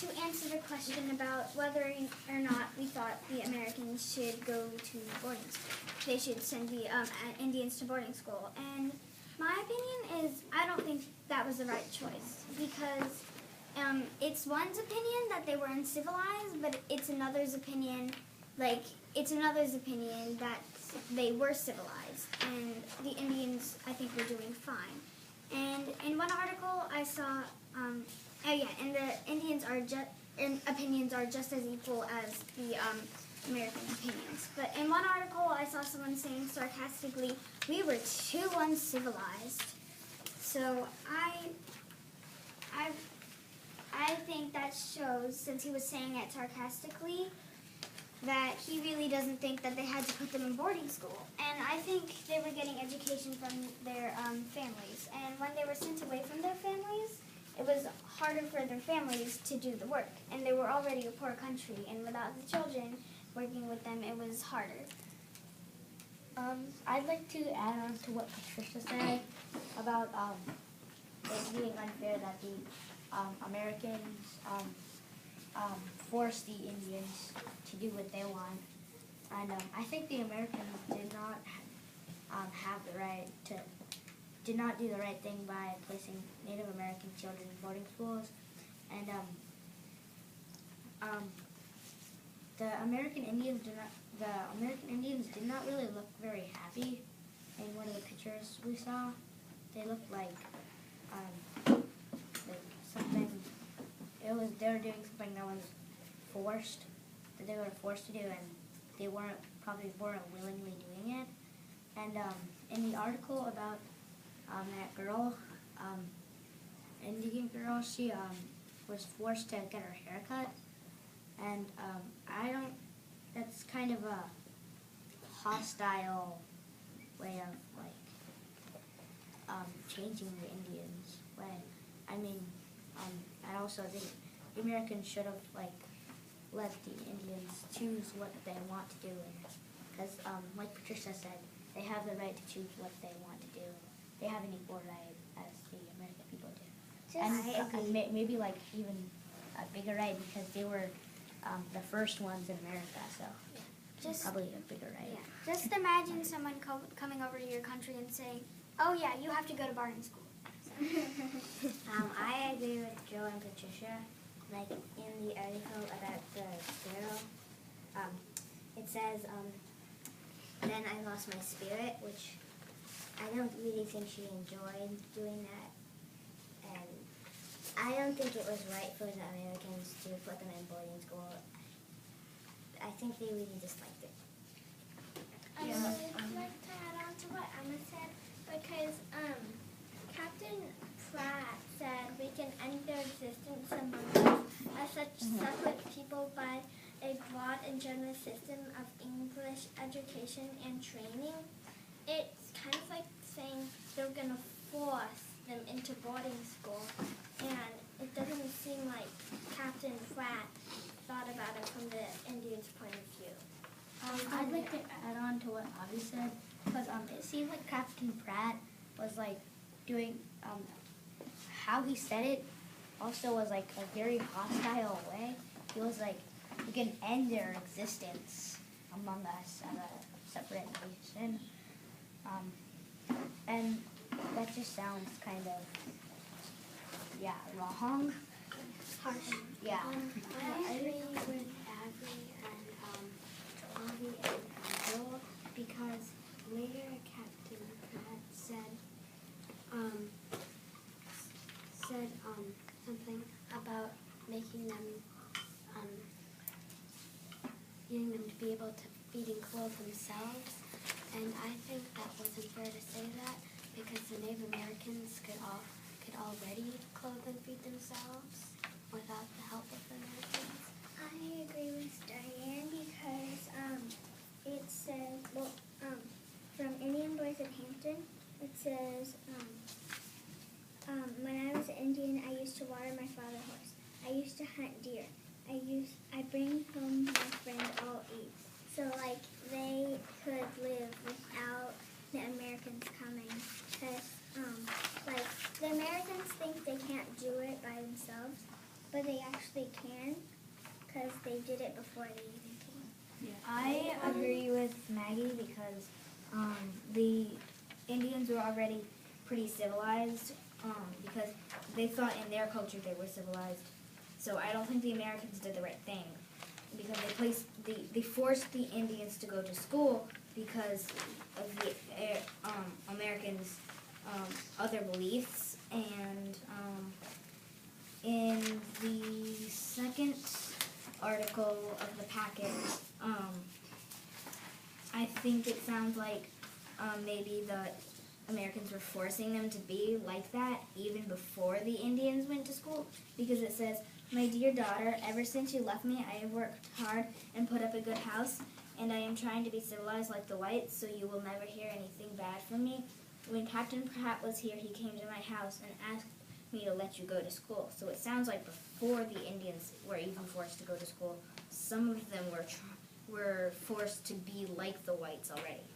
to answer the question about whether or not we thought the Americans should go to boarding school, they should send the Indians to boarding school. And my opinion is I don't think that was the right choice because it's one's opinion that they were uncivilized, but it's another's opinion that they were civilized, and the Indians, I think, were doing fine. And in one article I saw, and the Indians opinions are just as equal as the American opinions. But in one article I saw someone saying sarcastically, we were too uncivilized. So I think that shows, since he was saying it sarcastically, that he really doesn't think that they had to put them in boarding school. And I think they were getting education from their families. And when they were sent away from their families, it was harder for their families to do the work. And they were already a poor country, and without the children working with them, it was harder. I'd like to add on to what Patricia said about it being unfair that the Americans forced the Indians to do what they want. And I think the Americans did not do the right thing by placing Native American children in boarding schools. And the American Indians did not really look very happy in one of the pictures we saw. They looked like something. They were doing something that was forced, that they were forced to do, and they probably weren't willingly doing it. And in the article about that girl, Indian girl, she was forced to get her hair cut, and that's kind of a hostile way of changing the Indians way. I mean, I also think the Americans should have let the Indians choose what they want to do, because like Patricia said, they have the right to choose what they want to do. They have an equal right as the American people do, and maybe even a bigger right because they were the first ones in America, so probably a bigger right. Yeah. Just imagine someone coming over to your country and saying, "Oh yeah, you have to go to boarding school." I agree with Joe and Patricia. Like in the article about the girl, it says, then I lost my spirit, which I don't really think she enjoyed doing that. And I don't think it was right for the Americans to put them in boarding school. I think they really disliked it. I would like to add on to what Emma said, because Captain Pratt said we can end their existence among us as such separate people by a broad and generous system of English education and training. It's kind of like saying they're going to force them into boarding school, and it doesn't seem like Captain Pratt thought about it from the Indians' point of view. I'd like to add on to what Avi said, because it seemed like Captain Pratt was doing how he said it also was a very hostile way. He was we can end their existence among us as a separate nation, and that just sounds kind of wrong. Harsh. Yeah. I agree with Abby and Avi and Joel, because later Captain Pratt said something about making them, getting them to be able to feed and clothe themselves, and I think that wasn't fair to say that, because the Native Americans could already clothe and feed themselves without the help of the Americans. I agree with Diane because it says, from Indian Boys at Hampton, it says, when I was an Indian, I used to water my father's horse. I used to hunt deer. I bring home my friend all eat. So they could live without the Americans coming. Because the Americans think they can't do it by themselves. but they actually can, because they did it before they even came. I agree with Maggie because the Indians were already pretty civilized because they thought in their culture they were civilized. So I don't think the Americans did the right thing because they forced the Indians to go to school because of the Americans' other beliefs. And in the second article of the packet, I think it sounds like maybe the Americans were forcing them to be like that even before the Indians went to school, because it says, "My dear daughter, ever since you left me, I have worked hard and put up a good house, and I am trying to be civilized like the whites, so you will never hear anything bad from me. When Captain Pratt was here, he came to my house and asked me to let you go to school." So it sounds like before the Indians were even forced to go to school, some of them were forced to be like the whites already.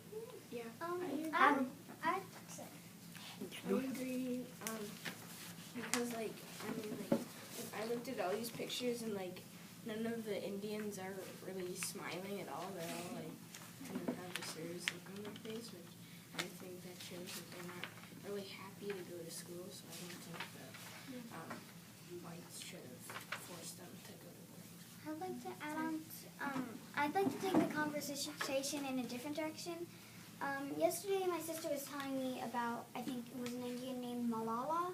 I I would agree, because, like, I mean, like, if I looked at all these pictures and, like, none of the Indians are really smiling at all. They're all, like, kind of have a serious look on their face, which I think that shows that they're not really happy to go to school, so I don't think that whites should have forced them to go to boarding school. I'd like to add on. I'd like to take the conversation in a different direction. Yesterday, my sister was telling me about, I think it was an Indian named Malala,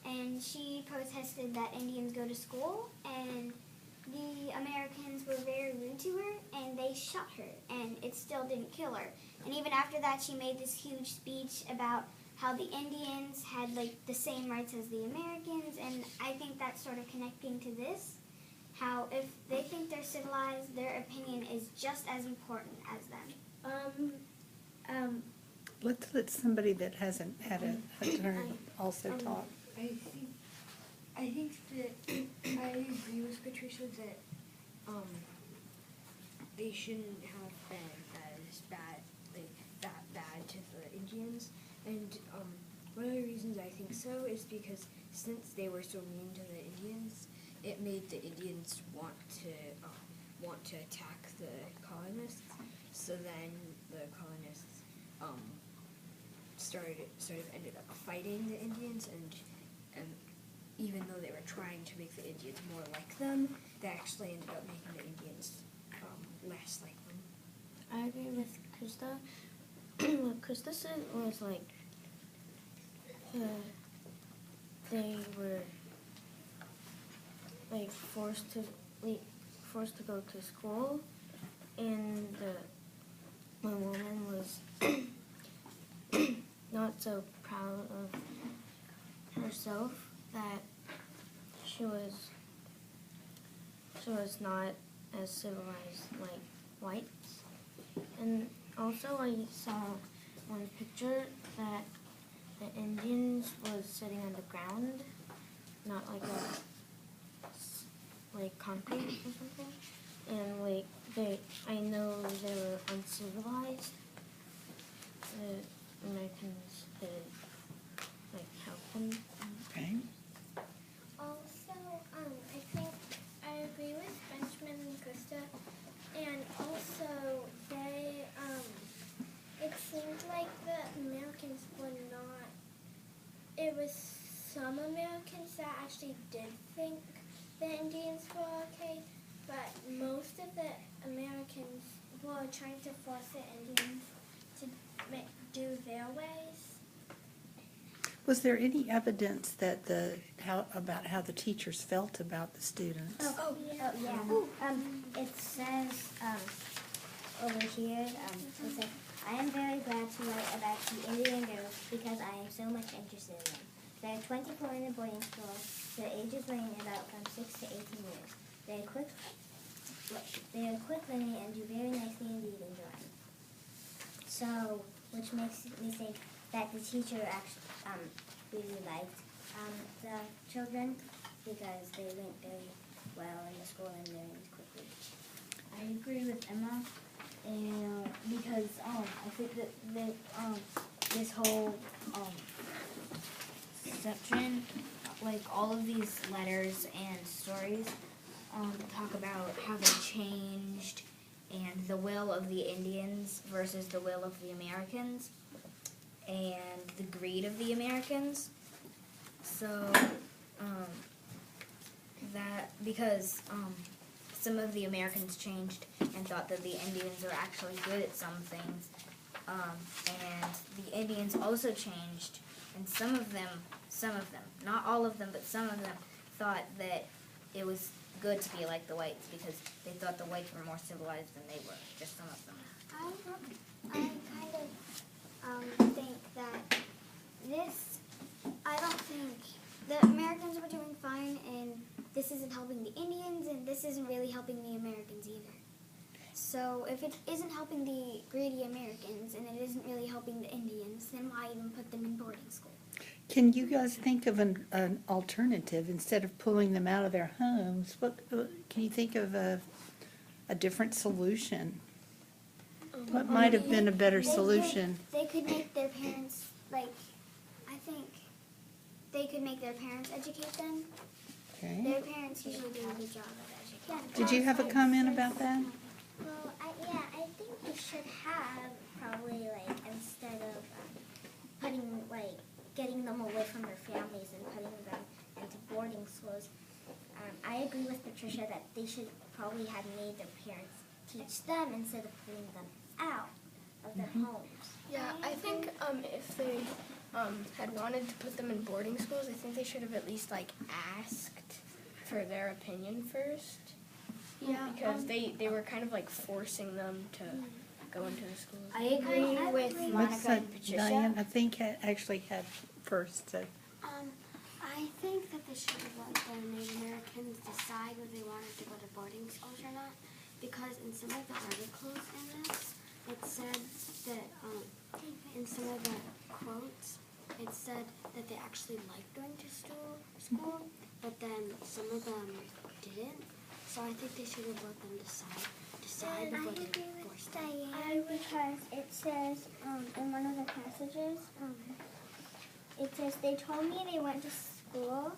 and she protested that Indians go to school, and the Americans were very rude to her, and they shot her, and it still didn't kill her. And even after that, she made this huge speech about how the Indians had like the same rights as the Americans, and I think that's sort of connecting to this. How if they think they're civilized, their opinion is just as important as them. Let's let somebody that hasn't had a turn also talk. I think that I agree with Patricia that they shouldn't have been as bad, like that bad to the Indians. And one of the reasons I think so is because since they were so mean to the Indians, it made the Indians want to attack the colonists. So then the colonists ended up fighting the Indians, and even though they were trying to make the Indians more like them, they actually ended up making the Indians less like them. I agree with Krista. What Krista said was like they were like forced to go to school, and the woman was not so proud of herself that she was not as civilized like whites. And also I saw one picture that the Indians was sitting on the ground, not like concrete or something. And like I know they were uncivilized. The Americans didn't help them. Okay. Also, I think I agree with Benjamin and Krista, and also they, it seemed like the Americans were not, it was some Americans that actually did think the Indians were okay, but most of the Americans were trying to force the Indians to do their ways. Was there any evidence that about how the teachers felt about the students? Yeah. It says over here, it says, "I am very glad to write about the Indian girls because I am so much interested in them. There are 24 in the boarding school. Their ages range about from 6 to 18 years. They are quick learning and do very nicely indeed in drawing." So, which makes me think that the teacher actually really liked the children because they went very well in the school and learned quickly. I agree with Emma, and because I think that this whole section like all of these letters and stories talk about how they changed and the will of the Indians versus the will of the Americans and the greed of the Americans. So that because some of the Americans changed and thought that the Indians were actually good at some things, and the Indians also changed, and some of them, not all of them, but some of them thought that it was good to be like the whites because they thought the whites were more civilized than they were, just some of them. I kind of think that I don't think the Americans were doing fine, and this isn't helping the Indians, and this isn't really helping the Americans either. So if it isn't helping the greedy Americans, and it isn't really helping the Indians, then why even put them in boarding school? Can you guys think of an alternative instead of pulling them out of their homes? What can you think of a different solution? What might have been a better solution? They could make their parents, I think they could make their parents educate them. Okay. Their parents usually do a good job of educating. Did you have a comment about that? Well, I think we should have probably instead of putting getting them away from their families and putting them into boarding schools. I agree with Patricia that they should probably have made their parents teach them instead of putting them out of their homes. Yeah, I think if they had wanted to put them in boarding schools, I think they should have at least asked for their opinion first. Yeah, Because they were kind of forcing them to go into the schools. I agree with What's Monica that, and Patricia. Diane? I think actually had first. So. I think that they should have let the Native Americans decide whether they wanted to go to boarding schools or not, because in some of the articles in this, it said that, in some of the quotes, it said that they actually liked going to school, but then some of them didn't. So I think they should have let them decide before they forced them. Because it says in one of the passages, it says they told me they went to school,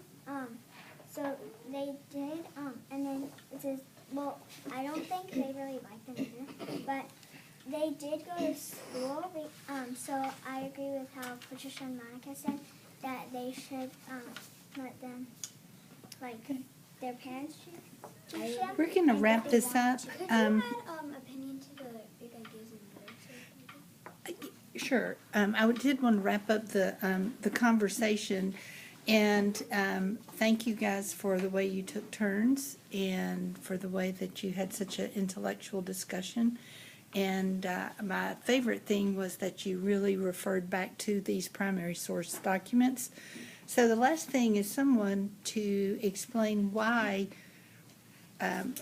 so they did, and then it says, well, I don't think they really liked them either, but they did go to school, so I agree with how Patricia and Monica said that they should let them, their parents should teach them. We're going to wrap this up. Could you add opinion to the big ideas in literature? Sure. I did want to wrap up the conversation, and thank you guys for the way you took turns and for the way that you had such an intellectual discussion. And my favorite thing was that you really referred back to these primary source documents. So the last thing is someone to explain why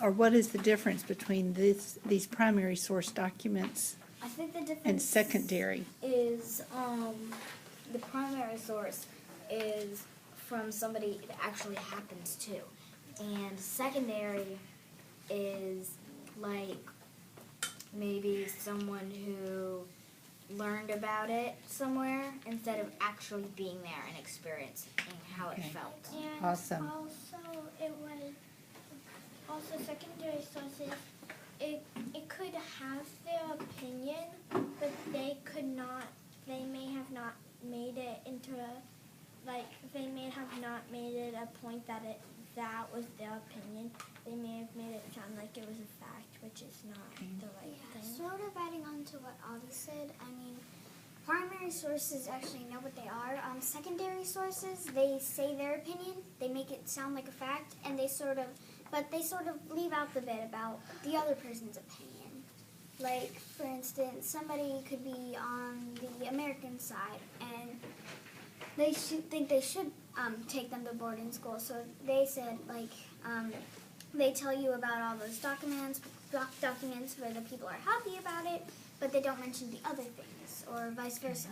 or what is the difference between these primary source documents I think the difference and secondary. is the primary source is from somebody it actually happens to, and secondary is maybe someone who learned about it somewhere instead of actually being there and experiencing how it Okay. felt. And Awesome. also secondary sources, it could have their opinion, but they may have not made it into they may have not made it a point that was their opinion. They may have made it sound like it was a fact, which is not the right thing. Sort of adding on to what Avi said, I mean, primary sources actually know what they are. Secondary sources, they say their opinion, they make it sound like a fact, and they sort of leave out the bit about the other person's opinion. Like, for instance, somebody could be on the American side, and they think they should take them to boarding school. So they said, they tell you about all those documents where the people are happy about it, but they don't mention the other things, or vice versa.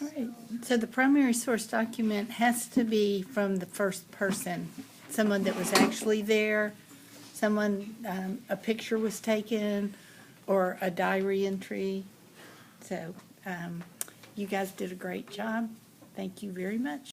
All right. So the primary source document has to be from the first person, someone that was actually there, someone, a picture was taken, or a diary entry. So you guys did a great job. Thank you very much.